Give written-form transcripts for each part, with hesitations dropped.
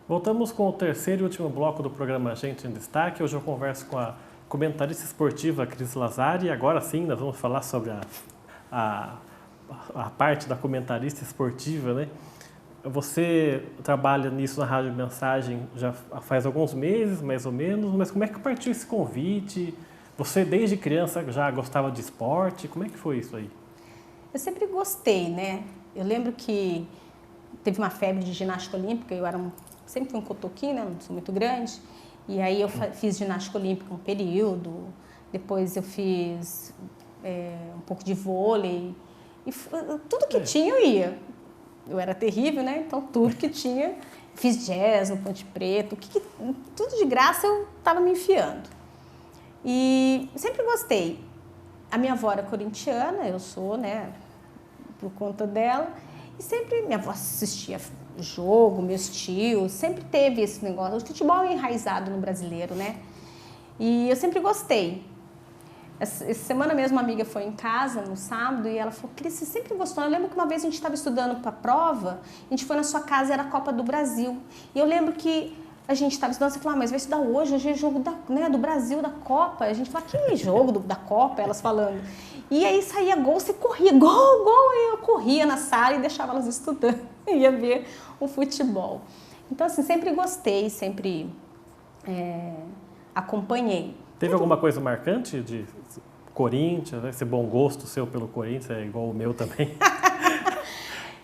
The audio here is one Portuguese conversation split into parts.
Voltamos com o terceiro e último bloco do programa Gente em Destaque. Hoje eu converso com a comentarista esportiva Cris Lazari. Agora sim, nós vamos falar sobre a, a parte da comentarista esportiva, né? Você trabalha nisso na Rádio Mensagem já faz alguns meses, mais ou menos, mas como é que partiu esse convite? Você, desde criança, já gostava de esporte? Como é que foi isso aí? Eu sempre gostei, né? Eu lembro que teve uma febre de ginástica olímpica, sempre fui um cotoquinho, né? Não sou muito grande. E aí eu fiz ginástica olímpica um período, depois eu fiz um pouco de vôlei, e tudo que tinha eu ia. Eu era terrível, né? Então tudo que tinha, fiz jazz no Ponte Preta, tudo de graça eu estava me enfiando. E sempre gostei. A minha avó era corintiana, eu sou, né? Por conta dela. E sempre minha avó assistia jogo, meus tios, sempre teve esse negócio. O futebol é enraizado no brasileiro, né? E eu sempre gostei. Essa semana mesmo uma amiga foi em casa, no sábado, e ela falou, Cris, você sempre gostou? Eu lembro que uma vez a gente estava estudando para a prova, a gente foi na sua casa, era a Copa do Brasil. E eu lembro que a gente estava estudando, você falou, mas vai estudar hoje é jogo do Brasil, da Copa. A gente falou, que jogo da Copa? Elas falando. E aí saía gol, você corria, gol, e eu corria na sala e deixava elas estudando, ia ver o futebol. Então, assim, sempre gostei, sempre acompanhei. Teve alguma coisa marcante de Corinthians, né? Esse bom gosto seu pelo Corinthians é igual o meu também?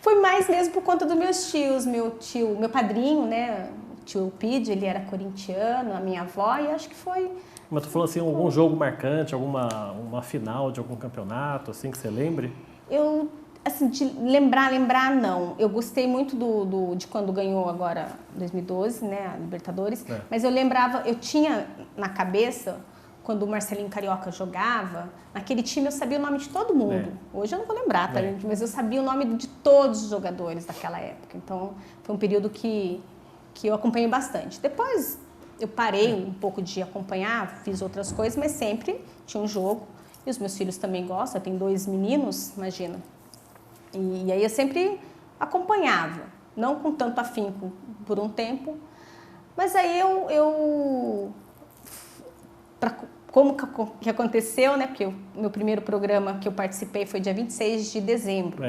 Foi mais mesmo por conta dos meus tios, meu padrinho, né? O tio Pide, ele era corintiano, a minha avó, e acho que foi... Mas tu falou assim, algum jogo marcante, uma final de algum campeonato, assim, que você lembre? Eu, assim, de lembrar não. Eu gostei muito de quando ganhou agora, 2012, né, a Libertadores. Mas eu tinha na cabeça, quando o Marcelinho Carioca jogava, naquele time eu sabia o nome de todo mundo. Hoje eu não vou lembrar, tá, gente? Mas eu sabia o nome de todos os jogadores daquela época. Então, foi um período que eu acompanhei bastante. Depois, eu parei um pouco de acompanhar, fiz outras coisas, mas sempre tinha um jogo. E os meus filhos também gostam, eu tenho 2 meninos, imagina. E aí eu sempre acompanhava, não com tanto afinco por um tempo, mas aí como que aconteceu, né? Porque o meu primeiro programa que eu participei foi dia 26 de dezembro.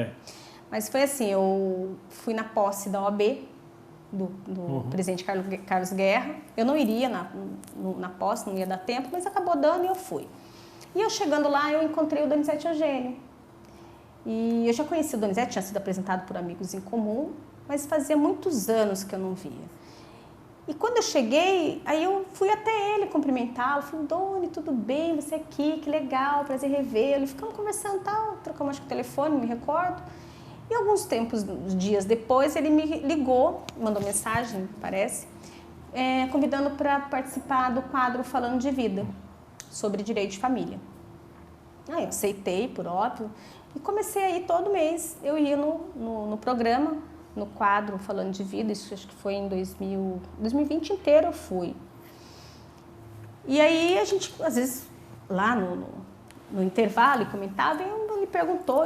Mas foi assim, eu fui na posse da OAB, do presidente Carlos Guerra. Eu não iria na posse, não ia dar tempo, mas acabou dando e eu fui. E eu chegando lá, eu encontrei o Donizete Eugênio. E eu já conheci o Donizete, tinha sido apresentado por amigos em comum, mas fazia muitos anos que eu não via. E quando eu cheguei, aí eu fui até ele cumprimentá-lo, falei, Doni, tudo bem, você aqui, que legal, prazer revê-lo. Ficamos conversando, tal, trocamos acho que o telefone, me recordo. E alguns dias depois, ele me ligou, mandou mensagem, parece, convidando para participar do quadro Falando de Vida, sobre direito de família. Aí eu aceitei, por óbvio, e comecei a ir todo mês. Eu ia no programa, no quadro Falando de Vida, isso acho que foi em 2020 inteiro eu fui. E aí a gente, às vezes, lá no intervalo, comentava, e ele perguntou,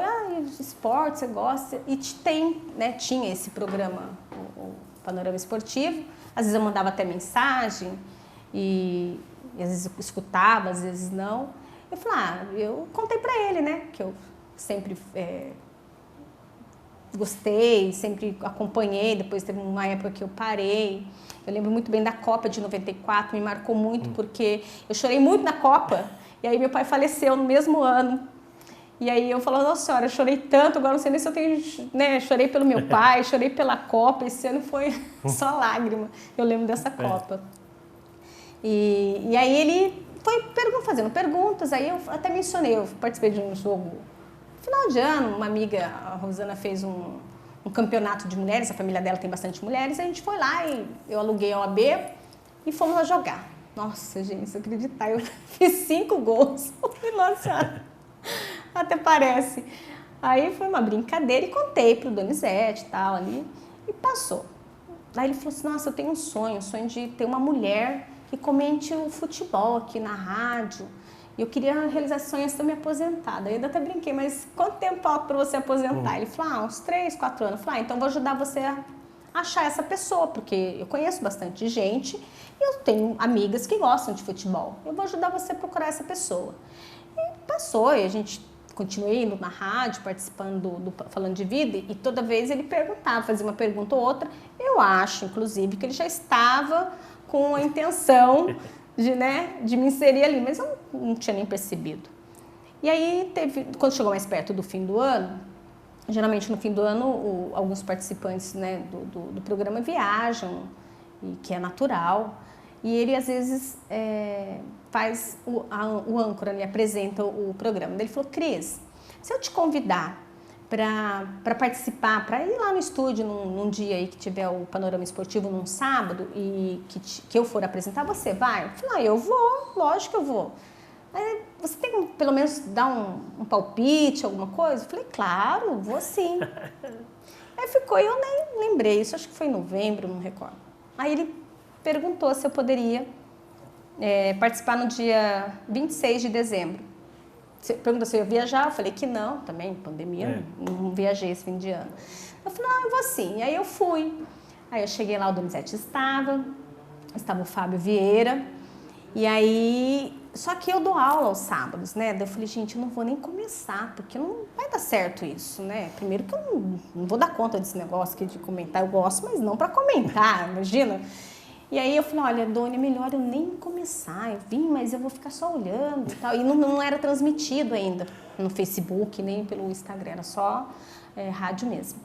esporte, você gosta? E tinha esse programa, o Panorama Esportivo. Às vezes eu mandava até mensagem, e às vezes eu escutava, às vezes não. Eu falei, eu contei pra ele, né, que eu sempre gostei, sempre acompanhei, depois teve uma época que eu parei. Eu lembro muito bem da Copa de 94, me marcou muito, porque eu chorei muito na Copa, e aí meu pai faleceu no mesmo ano. E aí eu falava, nossa senhora, eu chorei tanto, agora não sei nem se eu tenho, né, chorei pelo meu pai, chorei pela Copa, esse ano foi só lágrima, eu lembro dessa Copa. E aí ele foi fazendo perguntas, aí eu até mencionei, eu participei de um jogo, final de ano, uma amiga, a Rosana, fez um campeonato de mulheres, a família dela tem bastante mulheres, a gente foi lá e eu aluguei a OAB e fomos lá jogar. Nossa, gente, se acreditar, eu fiz 5 gols, nossa senhora, até parece. Aí foi uma brincadeira e contei pro Donizete e tal ali, e passou. Aí ele falou assim, nossa, eu tenho um sonho de ter uma mulher que comente o futebol aqui na rádio. E eu queria realizar esse sonho antes de eu me aposentar. Daí eu ainda até brinquei, mas quanto tempo falta para você aposentar? Ele falou, uns 3, 4 anos. Eu falei, então vou ajudar você achar essa pessoa, porque eu conheço bastante gente e eu tenho amigas que gostam de futebol. Eu vou ajudar você a procurar essa pessoa. E passou, e a gente continuei indo na rádio, participando, falando de vida, e toda vez ele perguntava, fazia uma pergunta ou outra. Eu acho, inclusive, que ele já estava com a intenção de me inserir ali, mas eu não tinha nem percebido. E aí, quando chegou mais perto do fim do ano, geralmente no fim do ano, alguns participantes, né, do programa viajam, e que é natural, e ele às vezes faz o âncora, ele apresenta o programa. Ele falou: Cris, se eu te convidar para participar, para ir lá no estúdio num dia aí que tiver o Panorama Esportivo num sábado e que eu for apresentar, você vai? Eu falei: eu vou, lógico que eu vou. Você tem que pelo menos dar um palpite, alguma coisa? Eu falei: claro, vou sim. Aí ficou, eu nem lembrei, isso acho que foi em novembro, não recordo. Aí ele perguntou se eu poderia participar no dia 26 de dezembro. Perguntou se eu ia viajar, eu falei que não, também, pandemia, não viajei esse fim de ano. Eu falei: não, eu vou sim. E aí eu fui. Aí eu cheguei lá, o Donizete estava o Fábio Vieira, e aí... Só que eu dou aula aos sábados, né? Daí eu falei: gente, eu não vou nem começar, porque não vai dar certo isso, né? Primeiro que eu não vou dar conta desse negócio aqui de comentar, eu gosto, mas não para comentar, imagina. E aí eu falei: olha, Dona, é melhor eu nem começar, eu vim, mas eu vou ficar só olhando e tal. E não era transmitido ainda no Facebook, nem pelo Instagram, era só rádio mesmo.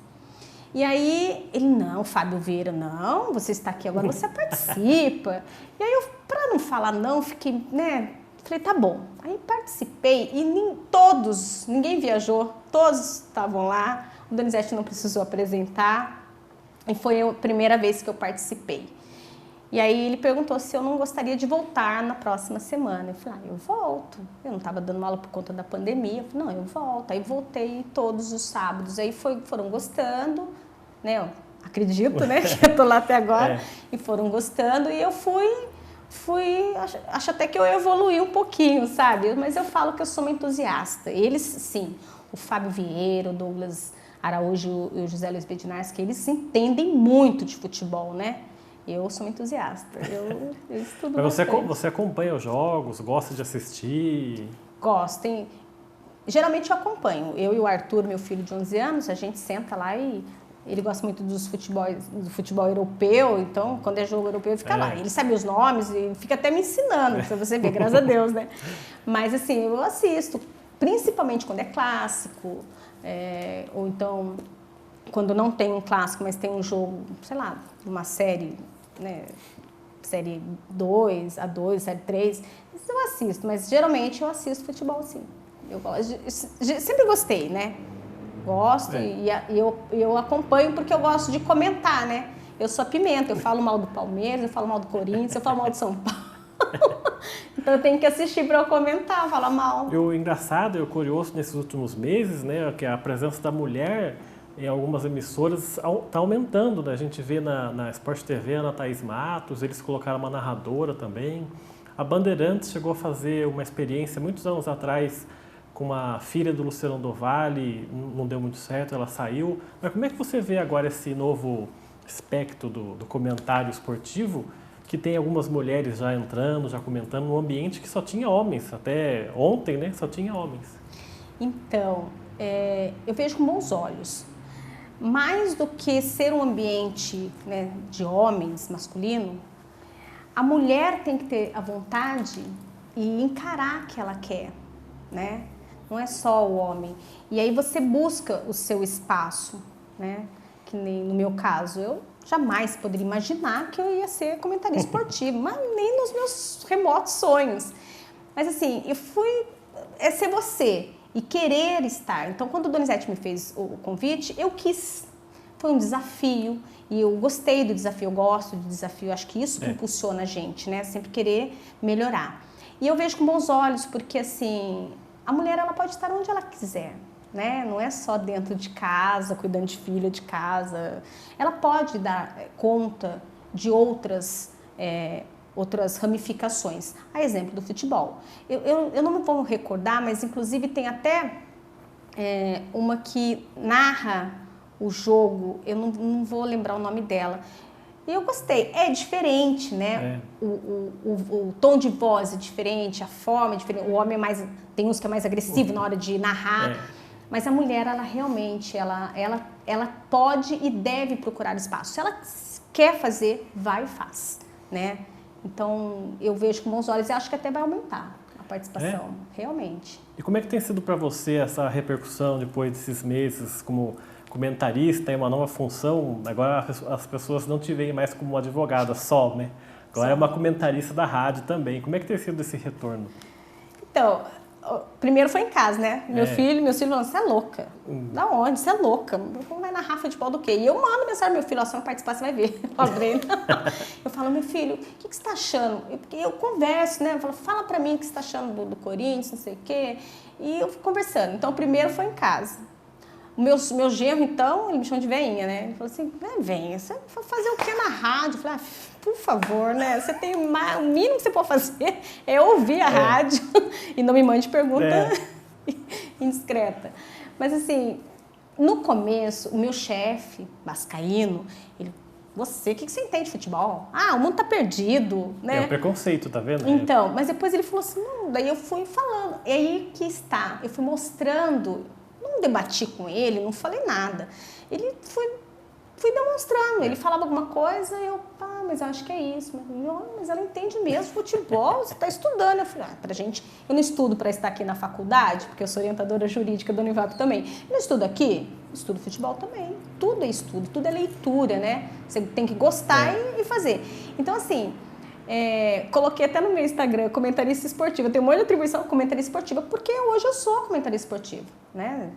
E aí ele: não, Fábio Vieira, não, você está aqui agora, você participa. E aí eu, para não falar não, fiquei, né, falei: tá bom. Aí participei e ninguém viajou, todos estavam lá, o Donizete não precisou apresentar e foi a primeira vez que eu participei. E aí ele perguntou se eu não gostaria de voltar na próxima semana. Eu falei: eu volto. Eu não estava dando aula por conta da pandemia. Eu falei: não, eu volto. Aí voltei todos os sábados. Aí foram gostando, né? Eu acredito, né? Que eu tô lá até agora. E foram gostando. E eu acho até que eu evoluí um pouquinho, sabe? Mas eu falo que eu sou uma entusiasta. Eles, sim, o Fábio Vieira, o Douglas Araújo e o José Luiz Bedinarski, eles entendem muito de futebol, né? Eu sou uma entusiasta, eu estudo bastante. Mas você acompanha os jogos, gosta de assistir? Gosto. Geralmente eu acompanho. Eu e o Arthur, meu filho de 11 anos, a gente senta lá e ele gosta muito do futebol europeu, então quando é jogo europeu ele fica lá. Ele sabe os nomes e fica até me ensinando, pra você ver, graças a Deus, né? Mas assim, eu assisto, principalmente quando é clássico, ou então quando não tem um clássico, mas tem um jogo, sei lá, uma série, né, série 2, A2, série 3, eu assisto, mas geralmente eu assisto futebol, sim. Sempre gostei, né? Gosto e eu acompanho porque eu gosto de comentar, né? Eu sou a pimenta, eu falo mal do Palmeiras, eu falo mal do Corinthians, eu falo mal do São Paulo. Então eu tenho que assistir para eu comentar, falar mal. O engraçado e o curioso nesses últimos meses, né, que a presença da mulher em algumas emissoras está aumentando, né? A gente vê na Sport TV, a Ana Thaís Matos, eles colocaram uma narradora também. A Bandeirantes chegou a fazer uma experiência muitos anos atrás com uma filha do Luciano do Vale, não deu muito certo, ela saiu. Mas como é que você vê agora esse novo aspecto do comentário esportivo, que tem algumas mulheres já entrando, já comentando, num ambiente que só tinha homens, até ontem, né, só tinha homens? Então, eu vejo com bons olhos. Mais do que ser um ambiente, né, de homens, masculino, a mulher tem que ter a vontade e encarar que ela quer, né? Não é só o homem. E aí você busca o seu espaço, né? Que nem no meu caso, eu jamais poderia imaginar que eu ia ser comentarista esportivo, mas nem nos meus remotos sonhos. Mas assim, ser você e querer estar. Então, quando o Donizete me fez o convite, eu quis. Foi um desafio e eu gostei do desafio, eu gosto do desafio, acho que isso que impulsiona a gente, né? Sempre querer melhorar. E eu vejo com bons olhos, porque assim, a mulher ela pode estar onde ela quiser, né? Não é só dentro de casa, cuidando de filha de casa. Ela pode dar conta de outras ramificações. A exemplo do futebol. Eu não me vou recordar, mas inclusive tem até uma que narra o jogo, eu não vou lembrar o nome dela. E eu gostei, é diferente, né? O tom de voz é diferente, a forma é diferente. O homem é mais, tem uns que é mais agressivo na hora de narrar. Mas a mulher, ela realmente, ela pode e deve procurar espaço. Se ela quer fazer, vai e faz, né? Então, eu vejo com bons olhos e acho que até vai aumentar a participação, realmente. E como é que tem sido para você essa repercussão depois desses meses como comentarista, em uma nova função? Agora as pessoas não te veem mais como advogada só, né? Agora é uma comentarista da rádio também. Como é que tem sido esse retorno? Então, primeiro foi em casa, né? Meus filhos falaram, você é louca. Da onde? Você é louca. Como vai narrar futebol do quê? E eu mando mensagem, meu filho, se não participar, você vai ver. Eu falo, meu filho, o que você está achando? Porque eu converso, né? Eu falo, fala pra mim o que você está achando do Corinthians, não sei o quê. E eu fui conversando. Então, primeiro foi em casa. O meu genro, então, ele me chama de veinha, né? Ele falou assim, veinha, você vai fazer o que na rádio? Eu falei, por favor, né? Você tem o mínimo que você pode fazer é ouvir a rádio e não me mande pergunta indiscreta. Mas assim, no começo, o meu chefe, vascaíno, ele, o que você entende de futebol? O mundo tá perdido, né? É o preconceito, tá vendo? Então, mas depois ele falou assim, não, daí eu fui falando, e aí que está, eu fui mostrando, não debati com ele, não falei nada. Ele fui demonstrando. Ele falava alguma coisa e eu, mas eu acho que é isso. Mas ela entende mesmo futebol, você está estudando. Eu falei, pra gente, eu não estudo para estar aqui na faculdade, porque eu sou orientadora jurídica da Univap também. Eu não estudo aqui? Estudo futebol também. Tudo é estudo, tudo é leitura, né? Você tem que gostar e fazer. Então, assim, coloquei até no meu Instagram, comentarista esportiva. Eu tenho um monte de atribuição comentarista esportiva, porque hoje eu sou comentarista esportiva, né?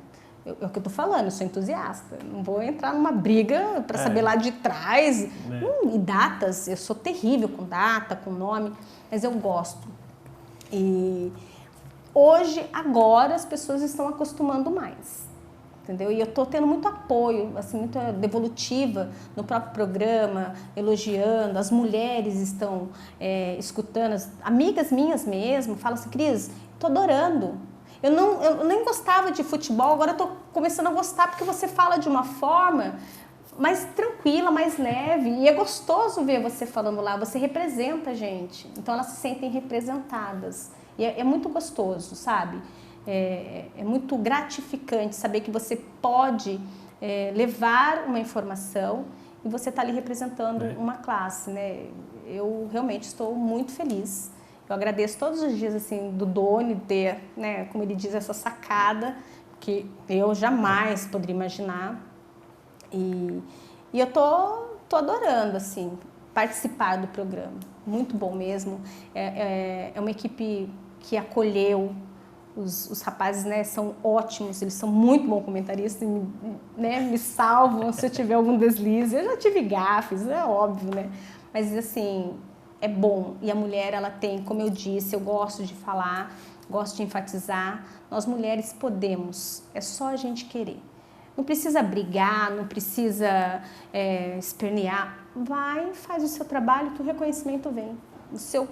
É o que eu tô falando, eu sou entusiasta. Não vou entrar numa briga para saber lá de trás. E datas, eu sou terrível com data, com nome, mas eu gosto. E hoje, agora, as pessoas estão acostumando mais. Entendeu? E eu tô tendo muito apoio, assim, muito devolutiva no próprio programa, elogiando. As mulheres estão escutando, as amigas minhas mesmo falam assim, Cris, tô adorando. Eu nem gostava de futebol, agora eu tô começando a gostar porque você fala de uma forma mais tranquila, mais leve. E é gostoso ver você falando lá, você representa a gente. Então elas se sentem representadas. E é muito gostoso, sabe? É muito gratificante saber que você pode levar uma informação e você está ali representando uma classe, né? Eu realmente estou muito feliz. Eu agradeço todos os dias, assim, do Doni ter, né, como ele diz, essa sacada que eu jamais poderia imaginar. E eu tô adorando, assim, participar do programa. Muito bom mesmo. É uma equipe que acolheu. Os rapazes, né, são ótimos, eles são muito bons comentaristas, né, me salvam se eu tiver algum deslize. Eu já tive gafes, é óbvio, né? Mas, assim, é bom. E a mulher, ela tem, como eu disse, eu gosto de falar, gosto de enfatizar. Nós mulheres podemos, é só a gente querer. Não precisa brigar, não precisa espernear. Vai, faz o seu trabalho que o reconhecimento vem.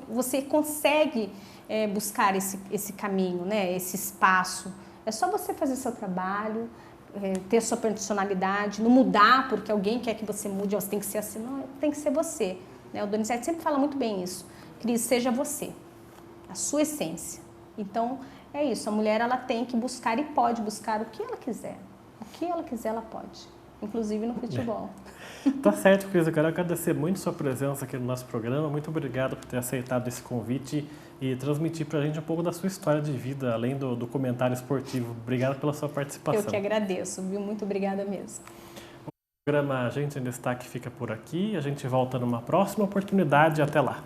Você consegue buscar esse caminho, né? Esse espaço. É só você fazer seu trabalho, ter sua personalidade, não mudar porque alguém quer que você mude, você tem que ser assim. Não, tem que ser você. O Donizete sempre fala muito bem isso. Cris, seja você, a sua essência. Então, é isso. A mulher, ela tem que buscar e pode buscar o que ela quiser. O que ela quiser, ela pode. Inclusive no futebol. Tá certo, Cris. Eu quero agradecer muito a sua presença aqui no nosso programa. Muito obrigado por ter aceitado esse convite e transmitir pra gente um pouco da sua história de vida, além do comentário esportivo. Obrigado pela sua participação. Eu que agradeço, viu? Muito obrigada mesmo. O programa Gente em Destaque fica por aqui. A gente volta numa próxima oportunidade. Até lá.